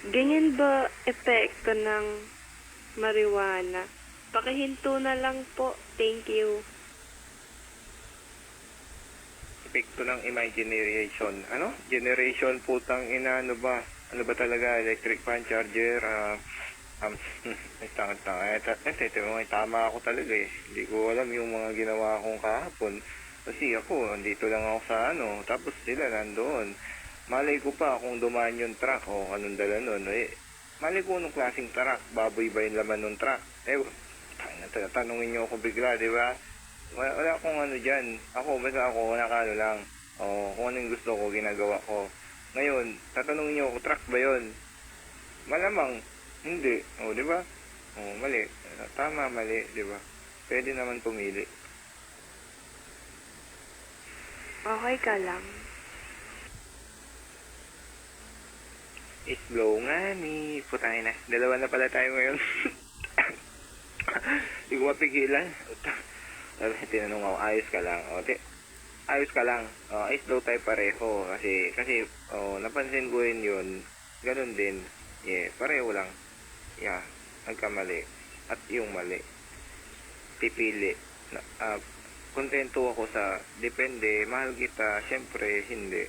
Ganyan ba epekto ng marijuana? Pakihinto na lang po. Thank you. Epekto ng imagination. Ano? Generation putang ina, ano ba? Ano ba talaga? Electric fan charger, um, tama ako talaga eh. Hindi ko alam yung mga ginawa kong kahapon. Kasi ako, andito lang ako sa ano, tapos sila nandoon. Malay ko pa kung dumaan yung truck o anong dala nun. Eh, malay ko anong klaseng truck, baboy ba yung laman ng truck? Eh, tanungin nyo ako bigla, di ba? Wala akong ano dyan. Basta ako, nakano lang. O, kung ano yung gusto ko, ginagawa ko. Ngayon, tatanungin nyo ako, truck ba yun? Malamang, hindi. O, di ba? O, mali. Tama, mali, di ba? Pwede naman pumili. Okay ka lang. It's blow nga ni. Putay na. Dalawa na pala tayo ngayon. Hindi ko mapigilan. Tinanong ako, ayos ka lang. Ayos ka lang. Ayos daw tayo pareho. Kasi napansin ko rin yun. Ganun din. Yeah, pareho lang. Yeah, nagkamali. At yung mali. Pipili. Kontento ako sa depende. Mahal kita. Siyempre, hindi.